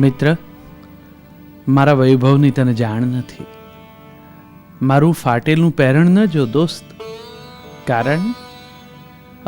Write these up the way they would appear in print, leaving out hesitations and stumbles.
મિત્ર, મારા વૈભવની તને જાણ નથી. મારું ફાટેલું પેરણ ન જો દોસ્ત. કારણ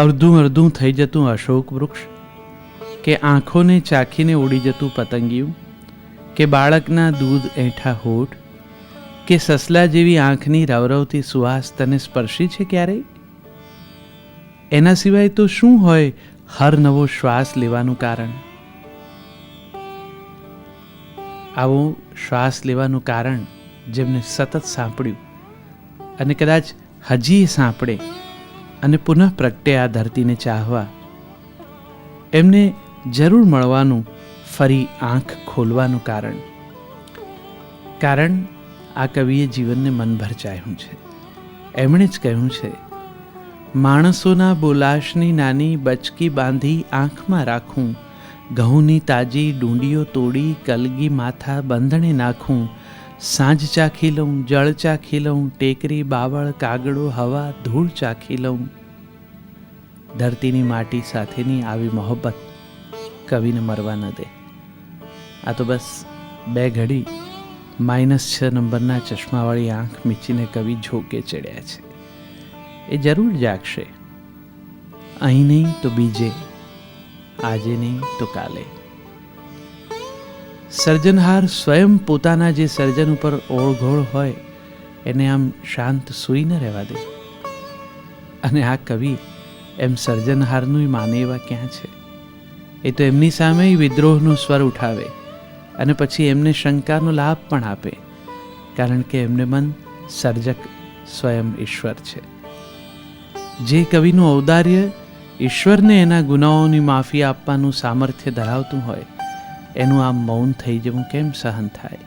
અડધું અડધું થઈ જતું અશોક વૃક્ષ, કે આંખોને ચાખીને ઉડી જતું પતંગિયું, કે બાળકના દૂધ એઠા હોઠ, કે સસલા જેવી આંખની રવરવતી સુવાસ તને સ્પર્શી છે ક્યારેય? એના સિવાય તો શું હોય હર નવો શ્વાસ લેવાનું કારણ? આવો શ્વાસ લેવાનું કારણ જેમને સતત સાંભળ્યું અને કદાચ હજી સાંભળે અને પુનઃ પ્રગટે આ ધરતીને ચાહવા, એમને જરૂર મળવાનું ફરી આંખ ખોલવાનું કારણ. કારણ આ કવિએ જીવનને મનભર ચાહ્યું છે. એમણે જ કહ્યું છે, માણસોના બોલાશની નાની બચકી બાંધી આંખમાં રાખું, ઘઉંની તાજી ડુંડીઓ તોડી કલગી માથા બંધણે નાખું, સાંજ ચાખી લઉં, જળ ચાખી લઉં, ટેકરી બાવળ કાગડો હવા ધૂળ ચાખી લઉં. ધરતીની માટી સાથેની આવી મોહબ્બત કવિને મરવા ન દે. આ તો બસ 2 ઘડી -6 નંબરના ચશ્માવાળી આંખ મીચીને કવિ ઝોકે ચડ્યા છે. એ જરૂર જાગશે, અહીં નહીં તો બીજે, આજે નહીં તો કાલે. સર્જનહાર સ્વયં પોતાના જે સર્જન ઉપર ઓળઘોળ હોય એને આમ શાંત સૂઈ ન રહેવા દે. અને આ કવિ એમ સર્જનહારનું માને એવા ક્યાં છે? એ તો એમની સામે વિદ્રોહનો સ્વર ઉઠાવે અને પછી એમને શંકાનો લાભ પણ આપે, કારણ કે એમને મન સર્જક સ્વયં ઈશ્વર છે. જે કવિનું ઔદાર્ય ઈશ્વરને એના ગુનાઓની માફી આપવાનું સામર્થ્ય ધરાવતું હોય, એનું આમ મૌન થઈ જવું કેમ સહન થાય?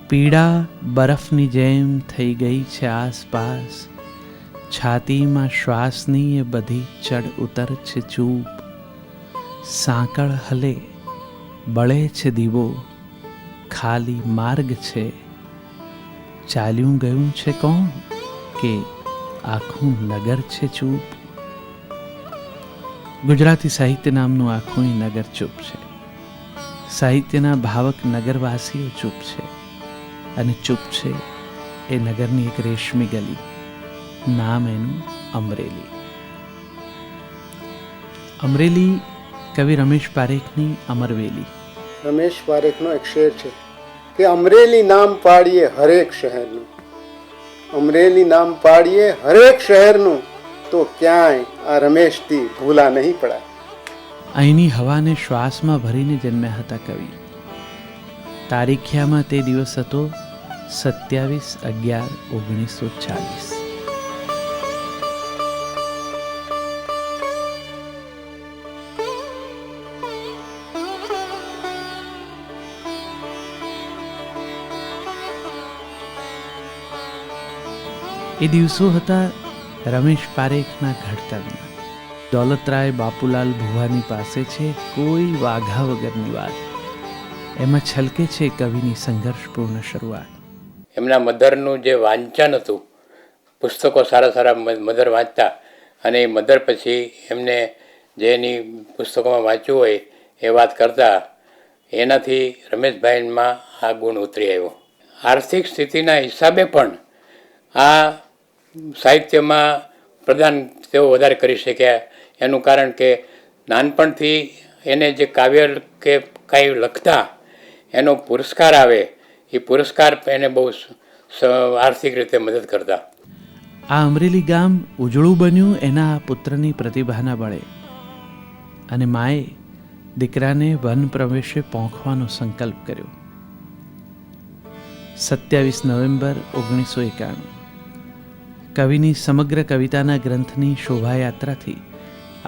પીડા બરફની જેમ થઈ ગઈ છે આસપાસ, છાતીમાં શ્વાસની એ બધી ચડ ઉતર છે ચૂપ. સાંકળ હલે બળે છે દીવો, ખાલી માર્ગ છે, ચાલ્યું ગયું છે કોણ, કે આખું નગર છે ચૂપ. ગુજરાતી સાહિત્ય નામનું આખું નગર ચૂપ છે. સાહિત્યના ભાવક નગરવાસીઓ ચૂપ છે, અને ચૂપ છે એ નગરની એક રેશમી ગલી, નામ એનું અમરેલી. અમરેલી કવિ રમેશ પારેખની અમરવેલી. રમેશ પારેખનો એક શેર છે કે અમરેલી નામ પાડીએ હરેક શહેરનું, અમરેલી નામ પાડીએ હરેક શહેરનું, તો ક્યાંય આ રમેશથી ભૂલા નહીં પડાય. અહીંની હવાને શ્વાસમાં ભરીને જન્મ્યા હતા કવિ. તારીખિયામાં તે દિવસ હતો 27/11/1940. એ દિવસો હતા રમેશ પારેખના ઘડતરના. દોલતરાય બાપુલાલ ભુવાની પાસે છે કોઈ વાઘા વગરની વાત. એમાં છલકે છે કવિની સંઘર્ષપૂર્ણ શરૂઆત. એમના મધરનું જે વાંચન હતું, પુસ્તકો સારા સારા મધર વાંચતા, અને એ મધર પછી એમને જે એની પુસ્તકોમાં વાંચ્યું હોય એ વાત કરતા, એનાથી રમેશભાઈમાં આ ગુણ ઉતરી આવ્યો. આર્થિક સ્થિતિના હિસાબે પણ આ સાહિત્યમાં પ્રદાન તેઓ વધારે કરી શક્યા. એનું કારણ કે નાનપણથી એને જે કાવ્ય કે કાંઈ લખતા એનો પુરસ્કાર આવે, એ પુરસ્કાર એને બહુ આર્થિક રીતે મદદ કરતા. આ અમરેલી ગામ ઉજળું બન્યું એના પુત્રની પ્રતિભાના બળે, અને માએ દીકરાને વન પ્રવેશે પહોંચવાનો સંકલ્પ કર્યો. 27 નવેમ્બર 1991 કવિની સમગ્ર કવિતાના ગ્રંથની શોભાયાત્રાથી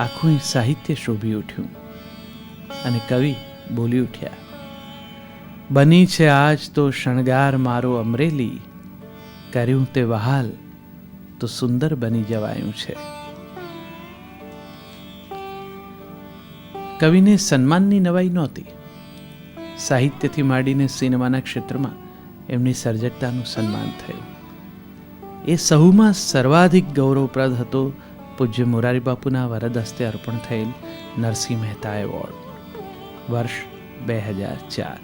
આખું સાહિત્ય શોભી ઉઠ્યું, અને કવિ બોલી ઉઠ્યા, બની છે આજ તો શણગાર મારો અમરેલી, કર્યું તે વહાલ તો સુંદર બની જવાયું છે. કવિને સન્માનની નવાઈ નહોતી. સાહિત્યથી માંડીને સિનેમાના ક્ષેત્રમાં એમની સર્જકતાનું સન્માન થયું. એ સહુમાં સર્વાધિક ગૌરવપ્રદ હતો પૂજ્ય મોરારી બાપુના વરદ હસ્તે અર્પણ થયેલ નરસિંહ મહેતા એવોર્ડ. વર્ષ 2004.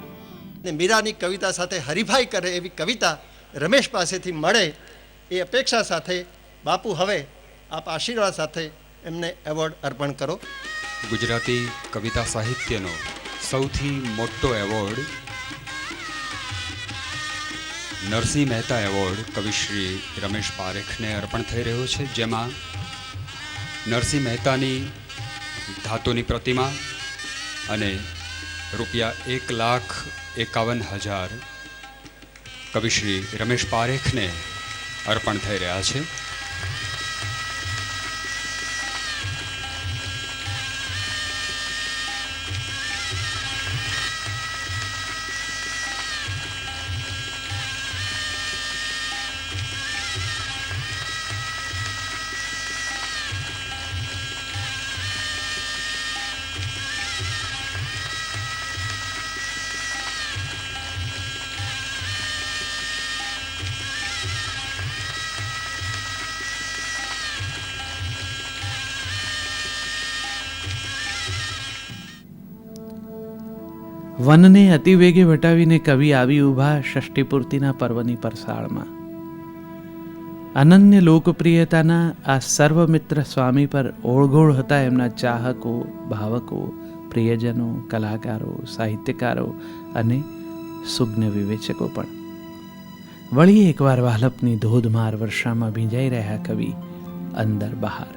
ને મીરાની કવિતા સાથે હરીફાઈ કરે એવી કવિતા રમેશ પાસેથી મળે એ અપેક્ષા સાથે બાપુ હવે આપ આશીર્વાદ સાથે એમને એવોર્ડ અર્પણ કરો. ગુજરાતી કવિતા સાહિત્યનો સૌથી મોટો એવોર્ડ નરસિંહ મહેતા એવોર્ડ કવિશ્રી રમેશ પારેખને અર્પણ થઈ રહ્યો છે, જેમાં નરસિંહ મહેતાની ધાતુની પ્રતિમા અને ₹1,51,000 કવિશ્રી રમેશ પારેખને અર્પણ થઈ રહ્યા છે. વનને અતિવેગે વટાવીને કવિ આવી ઊભા ષષ્ઠીપૂર્તિના પર્વની પરસાળમાં. અનન્ય લોકપ્રિયતાના આ સર્વમિત્ર સ્વામી પર ઓળઘોળ હતા એમના ચાહકો, ભાવકો, પ્રિયજનો, કલાકારો, સાહિત્યકારો અને સુજ્ઞ વિવેચકો પણ. વળી એકવાર વાલપની ધોધમાર વર્ષામાં ભીંજાઈ રહ્યા કવિ અંદર બહાર.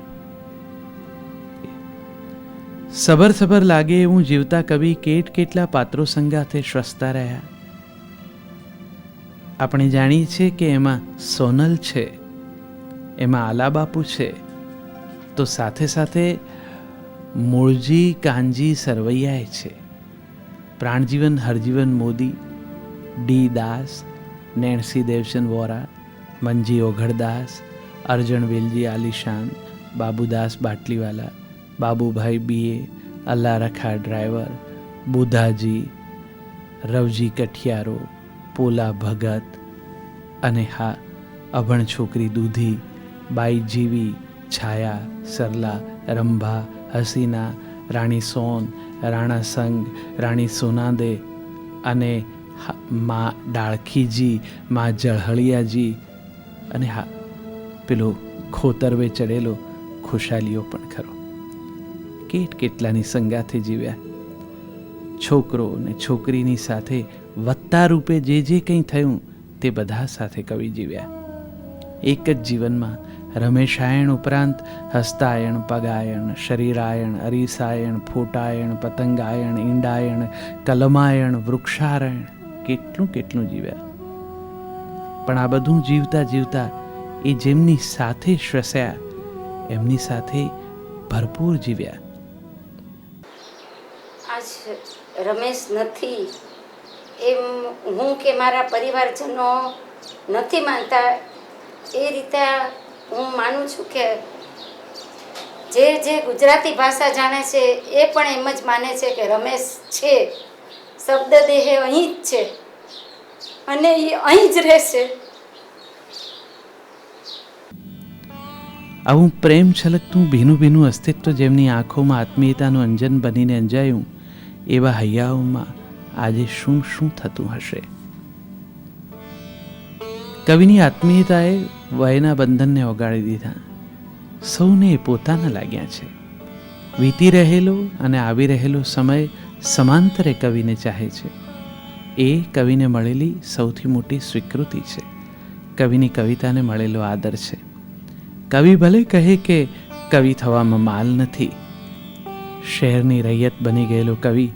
સબર સબર લાગે એવું જીવતા કવિ કેટલા પાત્રો સંગાથે શ્વસતા રહ્યા. આપણે જાણીએ છીએ કે એમાં સોનલ છે, એમાં આલાબાપુ છે, તો સાથે સાથે મૂળજી કાનજી સરવૈયાએ છે, પ્રાણજીવન હરજીવન મોદી, ડી દાસ, નેણસી દેવસન વોરા, મંજી ઓઘડદાસ, અર્જણ વેલજી આલિશાન, બાબુદાસ બાટલીવાલા, બાબુભાઈ બીએ, અલ્લા રખા ડ્રાઈવર, બુધાજી, રવજી કઠિયારો, પોલા ભગત અને હા અભણ છોકરી દૂધી, બાઈ જીવી, છાયા, સરલા, રંભા, હસીના, રાણી સોન, રાણા સંગ, રાણી સોનાદે અને મા ડાળખીજી, મા જળહળિયાજી અને હા પેલો ખોતરવે ચડેલો ખુશાલીઓ પણ ખરો. કેટલાની સંગાથે જીવ્યા. છોકરો ને છોકરીની સાથે વત્તા રૂપે જે કંઈ થયું તે બધા સાથે કવિ જીવ્યા. એક જ જીવનમાં રમેશાયણ ઉપરાંત હસ્તાયણ, પગાયણ, શરીરાયણ, અરીસાયણ, ફોટાયણ, પતંગાયણ, ઈંડાયણ, કલમાયણ, વૃક્ષારયણ કેટલું જીવ્યા. પણ આ બધું જીવતા જીવતા એ જેમની સાથે શ્વસ્યા એમની સાથે ભરપૂર જીવ્યા. આજ રમેશ નથી એમ હું કે મારા પરિવારજનો નથી માનતા, એ રીતે હું માનું છું કે જે ગુજરાતી ભાષા જાણે છે એ પણ એમ જ માને છે કે રમેશ છે, શબ્દ દેહે અહીં જ છે અને એ અહીં જ રહેશે. આવું પ્રેમ છલકતું ભીનું અસ્તિત્વ જેમની આંખોમાં આત્મીયતાનું અંજન બનીને અંજાયું, એવા હૈયાઓમાં આજે શું થતું હશે. કવિની આત્મીયતાએ વયના બંધનને ઓગાળી દીધા. સૌને પોતાના લાગ્યા છે. વીતી રહેલો અને આવી રહેલો સમય સમાંતરે કવિને ચાહે છે. એ કવિને મળેલી સૌથી મોટી સ્વીકૃતિ છે, કવિની કવિતાને મળેલો આદર છે. કવિ ભલે કહે કે કવિ થવામાં માલ નથી, શહેરની રૈયત બની ગયેલો કવિ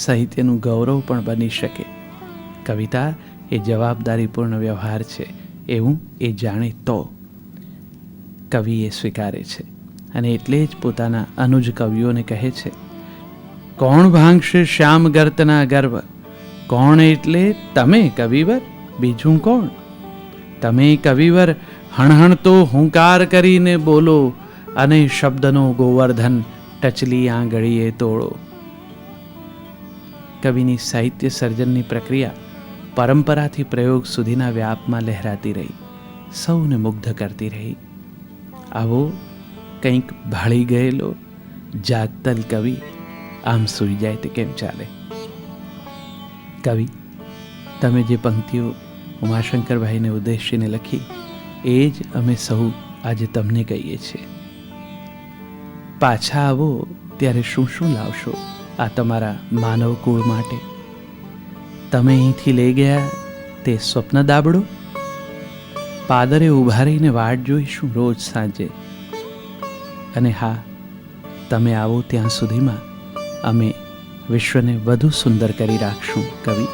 સાહિત્યનું ગૌરવ પણ બની શકે. કવિતા એ જવાબદારીપૂર્ણ વ્યવહાર છે એવું એ જાણે તો કવિ એ સ્વીકારે છે. અને એટલે જ પોતાના અનુજ કવિઓને કહે છે, કોણ ભાંગશે શ્યામ ગર્તના ગર્વ, કોણ એટલે તમે કવિવર, બીજું કોણ? તમે કવિવર હણહણતો હુંકાર કરીને બોલો અને શબ્દનો ગોવર્ધન ટચલી આંગળીએ તોડો. કવિની સાહિત્ય સર્જનની પ્રક્રિયા પરંપરાથી પ્રયોગ સુધીના વ્યાપમાં લહેરાતી રહી, સૌને મુગ્ધ કરતી રહી. આવો કંઈક ભાળી ગયેલો જાગતલ કવિ આમ સૂઈ જાય તે કેમ ચાલે? કવિ, તમે જે પંક્તિઓ ઉમાશંકરભાઈને ઉદ્દેશીને લખી એ જ અમે સહુ આજે તમને કહીએ છીએ. પાછા આવો ત્યારે શું શું લાવશો આ તમારા માનવ કુળ માટે? તમે અહીંથી લઈ ગયા તે સ્વપ્ન દાબડો? પાદરે ઊભા રહીને વાટ જોઈશું રોજ સાંજે. અને હા, તમે આવો ત્યાં સુધીમાં અમે વિશ્વને વધુ સુંદર કરી રાખશું કવિ.